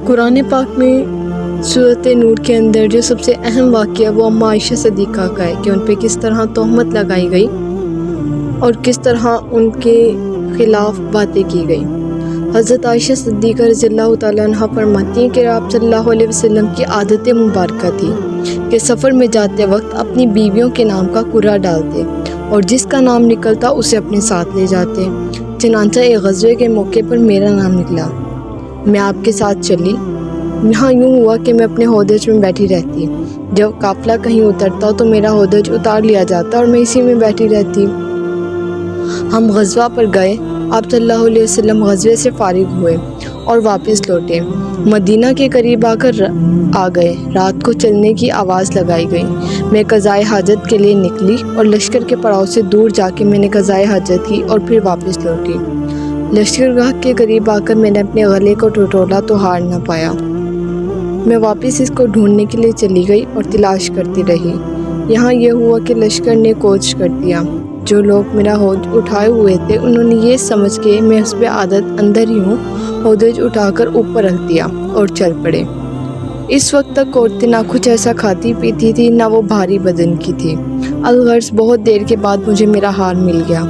قرآن پاک میں سورۃ نور کے اندر جو سب سے اہم واقعہ وہ اما عائشہ صدیقہ کا ہے کہ ان پہ کس طرح تہمت لگائی گئی اور کس طرح ان کے خلاف باتیں کی گئی۔ حضرت عائشہ صدیقہ رضی اللہ تعالیٰ عنہ فرماتی ہیں کہ آپ صلی اللہ علیہ وسلم کی عادت مبارکہ تھی کہ سفر میں جاتے وقت اپنی بیویوں کے نام کا قرعہ ڈالتے اور جس کا نام نکلتا اسے اپنے ساتھ لے جاتے۔ چنانچہ ایک غزوے کے موقع پر میرا نام نکلا، میں آپ کے ساتھ چلی۔ یہاں یوں ہوا کہ میں اپنے ہودج میں بیٹھی رہتی، جب قافلہ کہیں اترتا تو میرا ہودج اتار لیا جاتا اور میں اسی میں بیٹھی رہتی۔ ہم غزوہ پر گئے، آپ صلی اللہ علیہ وسلم غزوے سے فارغ ہوئے اور واپس لوٹے، مدینہ کے قریب آ گئے۔ رات کو چلنے کی آواز لگائی گئی، میں قضائے حاجت کے لیے نکلی اور لشکر کے پڑاؤ سے دور جا کے میں نے قضائے حاجت کی اور پھر واپس لوٹی۔ لشکرگاہ کے قریب آ کر میں نے اپنے گلے کو ٹٹولا تو ہار نہ پایا۔ میں واپس اس کو ڈھونڈنے کے لیے چلی گئی اور تلاش کرتی رہی۔ یہاں یہ ہوا کہ لشکر نے کوچ کر دیا۔ جو لوگ میرا ہودج اٹھائے ہوئے تھے انہوں نے یہ سمجھ کے میں اس پہ عادت اندر ہی ہوں ہودج اٹھا کر اوپر رکھ دیا اور چل پڑے۔ اس وقت تک عورتیں نہ کچھ ایسا کھاتی پیتی تھی نہ وہ بھاری بدن کی تھی۔ الغرض بہت دیر کے بعد مجھے میرا ہار مل گیا۔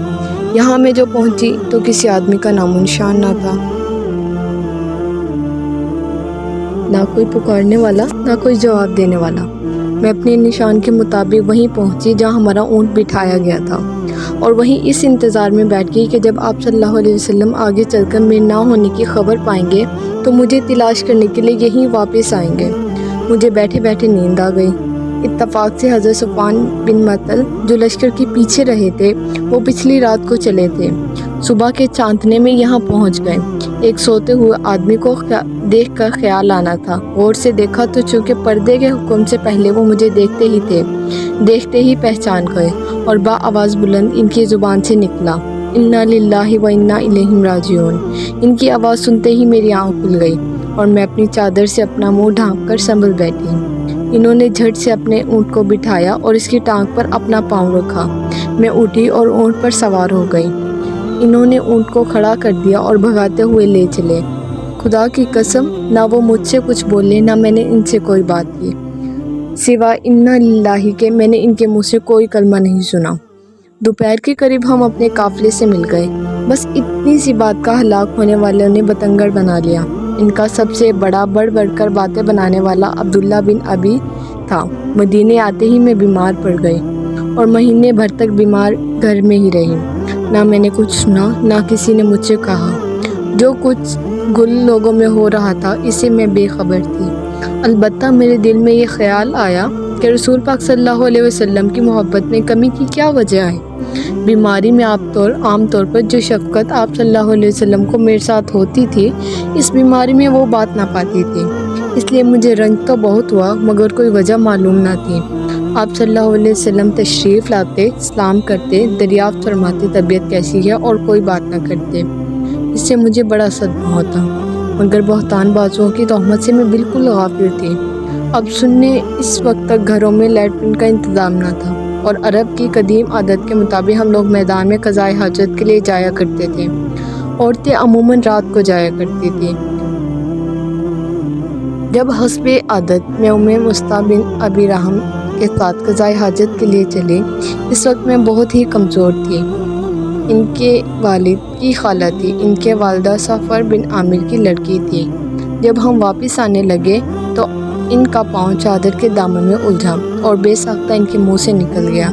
یہاں میں جو پہنچی تو کسی آدمی کا نام و نشان نہ تھا، نہ کوئی پکارنے والا نہ کوئی جواب دینے والا۔ میں اپنے نشان کے مطابق وہیں پہنچی جہاں ہمارا اونٹ بٹھایا گیا تھا اور وہیں اس انتظار میں بیٹھ گئی کہ جب آپ صلی اللہ علیہ وسلم آگے چل کر میرے نہ ہونے کی خبر پائیں گے تو مجھے تلاش کرنے کے لیے یہیں واپس آئیں گے۔ مجھے بیٹھے بیٹھے نیند آ گئی۔ اتفاق سے حضرت صفوان بن معطل جو لشکر کے پیچھے رہے تھے وہ پچھلی رات کو چلے تھے، صبح کے چاندنے میں یہاں پہنچ گئے۔ ایک سوتے ہوئے آدمی کو دیکھ کر خیال آنا تھا، غور سے دیکھا تو چونکہ پردے کے حکم سے پہلے وہ مجھے دیکھتے ہی تھے، دیکھتے ہی پہچان گئے اور با آواز بلند ان کی زبان سے نکلا، انا للہ و انا الیہ راجعون۔ ان کی آواز سنتے ہی میری آنکھ کھل گئی اور میں اپنی چادر سے اپنا منہ ڈھانپ کر سنبھل بیٹھی۔ انہوں نے جھٹ سے اپنے اونٹ کو بٹھایا اور اس کی ٹانگ پر اپنا پاؤں رکھا۔ میں اٹھی اور اونٹ پر سوار ہو گئی۔ انہوں نے اونٹ کو کھڑا کر دیا اور بھگاتے ہوئے لے چلے۔ خدا کی قسم نہ وہ مجھ سے کچھ بولے نہ میں نے ان سے کوئی بات کی، سوائے انا للہ کے میں نے ان کے منہ سے کوئی کلمہ نہیں سنا۔ دوپہر کے قریب ہم اپنے قافلے سے مل گئے۔ بس اتنی سی بات کا ہلاک ہونے والوں نے بتنگڑ بنا لیا۔ ان کا سب سے بڑا بڑھ کر باتیں بنانے والا عبداللہ بن ابی تھا۔ مدینے آتے ہی میں بیمار پڑ گئی اور مہینے بھر تک بیمار گھر میں ہی رہی۔ نہ میں نے کچھ سنا نہ کسی نے مجھ سے کہا۔ جو کچھ گل لوگوں میں ہو رہا تھا اس سے میں بے خبر تھی۔ البتہ میرے دل میں یہ خیال آیا کہ رسول پاک صلی اللہ علیہ وسلم کی محبت میں کمی کی کیا وجہ ہے۔ بیماری میں عام طور پر جو شفقت آپ صلی اللہ علیہ وسلم کو میرے ساتھ ہوتی تھی اس بیماری میں وہ بات نہ پاتی تھی، اس لیے مجھے رنج تو بہت ہوا مگر کوئی وجہ معلوم نہ تھی۔ آپ صلی اللہ علیہ وسلم تشریف لاتے، سلام کرتے، دریافت فرماتے طبیعت کیسی ہے اور کوئی بات نہ کرتے۔ اس سے مجھے بڑا صدمہ ہوتا مگر بہتان بازوں کی تہمت سے میں بالکل غافل تھی۔ اب سننے اس وقت تک گھروں میں لیٹرن کا انتظام نہ تھا اور عرب کی قدیم عادت کے مطابق ہم لوگ میدان میں قضائے حاجت کے لیے جایا کرتے تھے۔ عورتیں عموماً رات کو جایا کرتی تھیں۔ جب حسب عادت میں مصطع بن ابی رحم کے ساتھ قضائے حاجت کے لیے چلی، اس وقت میں بہت ہی کمزور تھی۔ ان کے والد کی خالہ تھی، ان کے والدہ صفر بن عامر کی لڑکی تھی۔ جب ہم واپس آنے لگے تو ان کا پاؤں چادر کے دامن میں الجھا اور بے ساختہ ان کے منہ سے نکل گیا،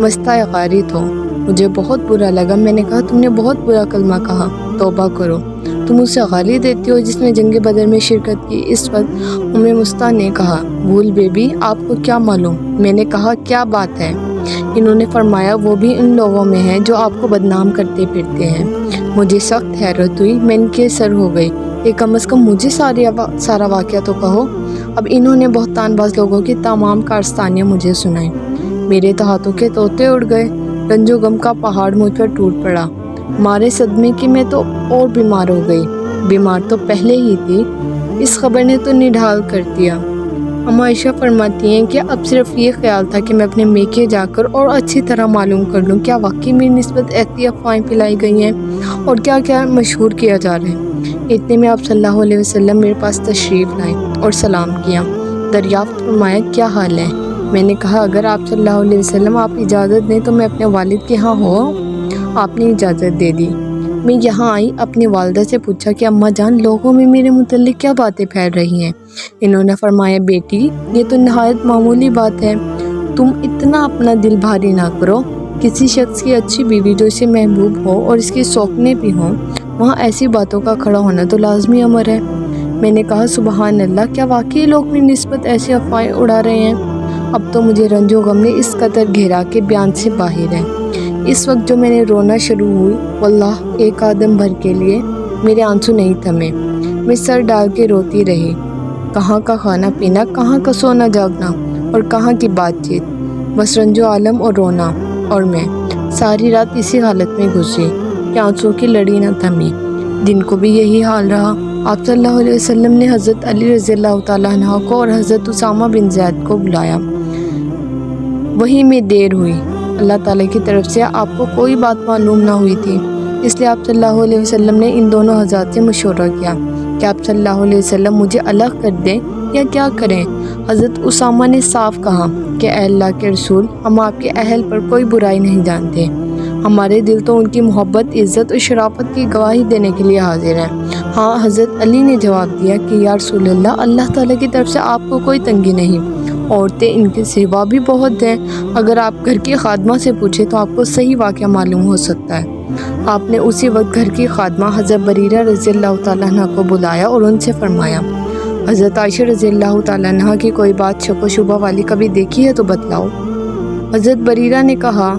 مستغارت ہو۔ مجھے بہت برا لگا۔ میں نے کہا تم نے بہت برا کلمہ کہا، توبہ کرو، تم اسے گالی دیتی ہو جس نے جنگ بدر میں شرکت کی۔ اس وقت مصطع نے کہا، بھول بے بی آپ کو کیا معلوم؟ میں نے کہا کیا بات ہے؟ انہوں نے فرمایا وہ بھی ان لوگوں میں ہیں جو آپ کو بدنام کرتے پھرتے ہیں۔ مجھے سخت حیرت ہوئی، میں ان کے سر ہو گئی کہ کم از کم مجھے سارا واقعہ تو کہو۔ اب انہوں نے بہتان باز لوگوں کی تمام کارستانیاں مجھے سنائیں۔ میرے تو ہاتھوں کے طوطے اڑ گئے، رنج و غم کا پہاڑ مجھ پر ٹوٹ پڑا۔ مارے صدمے کی میں تو اور بیمار ہو گئی، بیمار تو پہلے ہی تھی، اس خبر نے تو نڈھال کر دیا۔ اما عائشہ فرماتی ہیں کہ اب صرف یہ خیال تھا کہ میں اپنے میکے جا کر اور اچھی طرح معلوم کر لوں کیا واقعی میری نسبت ایسی افواہیں پھیلائی گئی ہیں اور کیا کیا مشہور کیا جا رہا ہے۔ اتنے میں آپ صلی اللہ علیہ وسلم میرے پاس تشریف لائے اور سلام کیا۔ دریافت فرمایا کیا حال ہے؟ میں نے کہا اگر آپ صلی اللہ علیہ وسلم آپ اجازت دیں تو میں اپنے والد کے ہاں ہوں۔ آپ نے اجازت دے دی۔ میں یہاں آئی، اپنی والدہ سے پوچھا کہ اماں جان لوگوں میں میرے متعلق کیا باتیں پھیل رہی ہیں؟ انہوں نے فرمایا بیٹی یہ تو نہایت معمولی بات ہے، تم اتنا اپنا دل بھاری نہ کرو۔ کسی شخص کی اچھی بیوی جو اسے محبوب ہو اور اس کے سوکنے بھی ہوں، وہاں ایسی باتوں کا کھڑا ہونا تو لازمی امر ہے۔ میں نے کہا سبحان اللہ، کیا واقعی لوگ میری نسبت ایسی افواہیں اڑا رہے ہیں؟ اب تو مجھے رنج و غم نے اس قدر گھیرا کہ بیان سے باہر ہے۔ اس وقت جو میں نے رونا شروع ہوئی، واللہ ایک آدم بھر کے لیے میرے آنسو نہیں تھمے۔ میں سر ڈال کے روتی رہی۔ کہاں کا کھانا پینا، کہاں کا سونا جاگنا اور کہاں کی بات چیت، بس رنج و عالم اور رونا، اور میں ساری رات اسی حالت میں گزری کہ آنسوں کی لڑی نہ تھمی۔ دن کو بھی یہی حال رہا۔ آپ صلی اللہ علیہ وسلم نے حضرت علی رضی اللہ تعالیٰ عنہ کو اور حضرت اسامہ بن زید کو بلایا۔ وہیں میں دیر ہوئی۔ اللہ تعالیٰ کی طرف سے آپ کو کوئی بات معلوم نہ ہوئی تھی، اس لیے آپ صلی اللہ علیہ وسلم نے ان دونوں حضرات سے مشورہ کیا کہ آپ صلی اللہ علیہ وسلم مجھے الگ کر دیں یا کیا کریں۔ حضرت اسامہ نے صاف کہا کہ اے اللہ کے رسول، ہم آپ کے اہل پر کوئی برائی نہیں جانتے، ہمارے دل تو ان کی محبت، عزت اور شرافت کی گواہی دینے کے لیے حاضر ہیں۔ ہاں، حضرت علی نے جواب دیا کہ یا رسول اللہ، اللہ تعالیٰ کی طرف سے آپ کو کوئی تنگی نہیں، عورتیں ان کے سوا بھی بہت ہیں، اگر آپ گھر کی خادمہ سے پوچھیں تو آپ کو صحیح واقعہ معلوم ہو سکتا ہے۔ آپ نے اسی وقت گھر کی خادمہ حضرت بریرہ رضی اللہ تعالیٰ عنہ کو بلایا اور ان سے فرمایا حضرت عائشہ رضی اللہ تعالیٰ عنہ کی کوئی بات شک و شبہ والی کبھی دیکھی ہے تو بتلاؤ۔ حضرت بریرہ نے کہا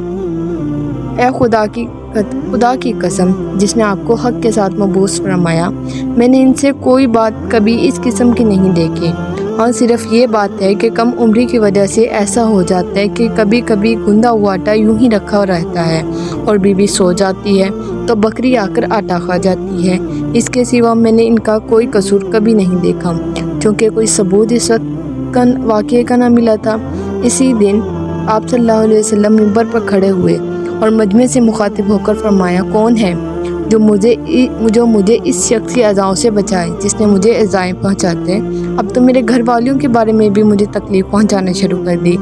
اے خدا کی قسم جس نے آپ کو حق کے ساتھ مبعوث فرمایا، میں نے ان سے کوئی بات کبھی اس قسم کی نہیں دیکھی۔ ہاں، صرف یہ بات ہے کہ کم عمری کی وجہ سے ایسا ہو جاتا ہے کہ کبھی کبھی گندا ہوا آٹا یوں ہی رکھا رہتا ہے اور بیوی سو جاتی ہے تو بکری آ کر آٹا کھا جاتی ہے۔ اس کے سوا میں نے ان کا کوئی قصور کبھی نہیں دیکھا۔ چونکہ کوئی ثبوت اس وقت واقعے کا نہ ملا تھا، اسی دن آپ صلی اللہ علیہ وسلم منبر پر کھڑے ہوئے اور مجمع سے مخاطب ہو کر فرمایا کون ہے جو مجھے اس شخص کی اذاؤں سے بچائے جس نے مجھے ایذائیں پہنچاتے، اب تو میرے گھر والیوں کے بارے میں بھی مجھے تکلیف پہنچانا شروع کر دی۔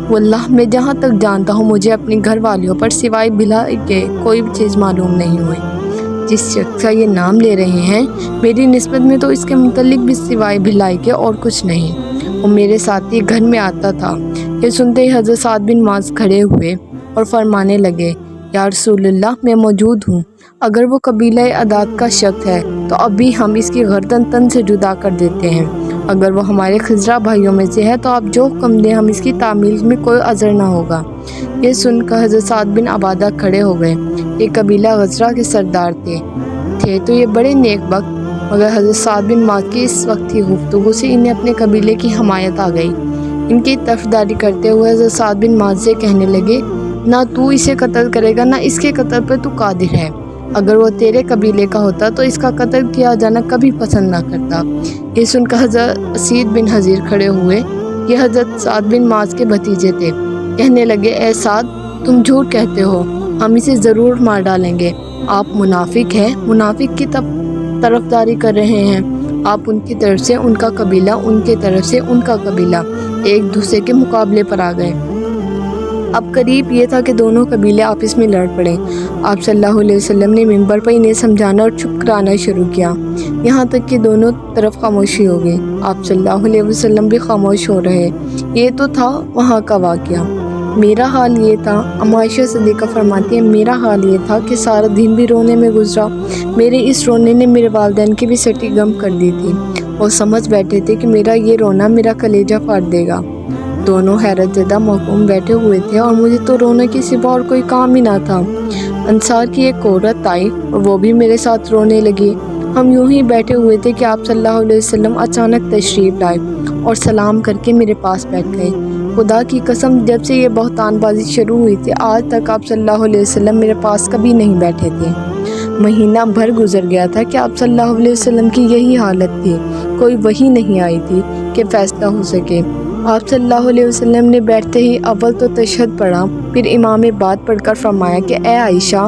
واللہ میں جہاں تک جانتا ہوں مجھے اپنی گھر والیوں پر سوائے بھلائی کے کوئی چیز معلوم نہیں ہوئی۔ جس شخص کا یہ نام لے رہے ہیں میری نسبت میں تو اس کے متعلق بھی سوائے بھلائی کے اور کچھ نہیں، وہ میرے ساتھ ہی گھر میں آتا تھا۔ یہ سنتے ہی حضرت سعد بن معاذ کھڑے ہوئے اور فرمانے لگے یا رسول اللہ، میں موجود ہوں، اگر وہ قبیلہ عداد کا شخص ہے تو ابھی ہم اس کی گردن تن سے جدا کر دیتے ہیں، اگر وہ ہمارے خزرہ بھائیوں میں سے ہے تو آپ جو حکم دیں ہم اس کی تعمیل میں کوئی عذر نہ ہوگا۔ یہ سن کر حضرت سعد بن عبادہ کھڑے ہو گئے۔ یہ قبیلہ غزرہ کے سردار تھے تو یہ بڑے نیک بخت، مگر حضرت سعد بن معاذ کی اس وقت کی گفتگو سے انہیں اپنے قبیلے کی حمایت آ گئی۔ ان کی طرفداری کرتے ہوئے حضرت سعد بن معاذ سے کہنے لگے نہ تو اسے قتل کرے گا نہ اس کے قتل پر تو قادر ہے، اگر وہ تیرے قبیلے کا ہوتا تو اس کا قتل کیا جانا کبھی پسند نہ کرتا۔ یہ سن کر حضرت اسید بن حضیر کھڑے ہوئے، یہ حضرت سعد بن معاذ کے بھتیجے تھے، کہنے لگے اے سعد، تم جھوٹ کہتے ہو، ہم اسے ضرور مار ڈالیں گے، آپ منافق ہیں، منافق کی طرفداری کر رہے ہیں، آپ ان کی طرف سے ان کا قبیلہ، ان کی طرف سے ان کا قبیلہ ایک دوسرے کے مقابلے پر آ گئے۔ اب قریب یہ تھا کہ دونوں قبیلے آپس میں لڑ پڑے۔ آپ صلی اللہ علیہ وسلم نے منبر پر انہیں سمجھانا اور چپ کرانا شروع کیا، یہاں تک کہ دونوں طرف خاموشی ہو گئی۔ آپ صلی اللہ علیہ وسلم بھی خاموش ہو رہے۔ یہ تو تھا وہاں کا واقعہ۔ میرا حال یہ تھا، اماں عائشہ صدیقہ فرماتی ہیں، میرا حال یہ تھا کہ سارا دن بھی رونے میں گزرا۔ میرے اس رونے نے میرے والدین کی بھی سٹی غم کر دی تھی، وہ سمجھ بیٹھے تھے کہ میرا یہ رونا میرا کلیجہ پھاڑ دے گا۔ دونوں حیرت زدہ محکوم بیٹھے ہوئے تھے اور مجھے تو رونے کے سوا اور کوئی کام ہی نہ تھا۔ انصار کی ایک عورت آئی اور وہ بھی میرے ساتھ رونے لگی۔ ہم یوں ہی بیٹھے ہوئے تھے کہ آپ صلی اللہ علیہ وسلم اچانک تشریف لائے اور سلام کر کے میرے پاس بیٹھ گئے۔ خدا کی قسم جب سے یہ بہتان بازی شروع ہوئی تھی آج تک آپ صلی اللہ علیہ وسلم میرے پاس کبھی نہیں بیٹھے تھے۔ مہینہ بھر گزر گیا تھا کہ آپ صلی اللہ علیہ وسلم کی یہی حالت تھی، کوئی وحی نہیں آئی تھی کہ فیصلہ ہو سکے۔ آپ صلی اللہ علیہ وسلم نے بیٹھتے ہی اول تو تشہد پڑھا، پھر امام بعد پڑھ کر فرمایا کہ اے عائشہ،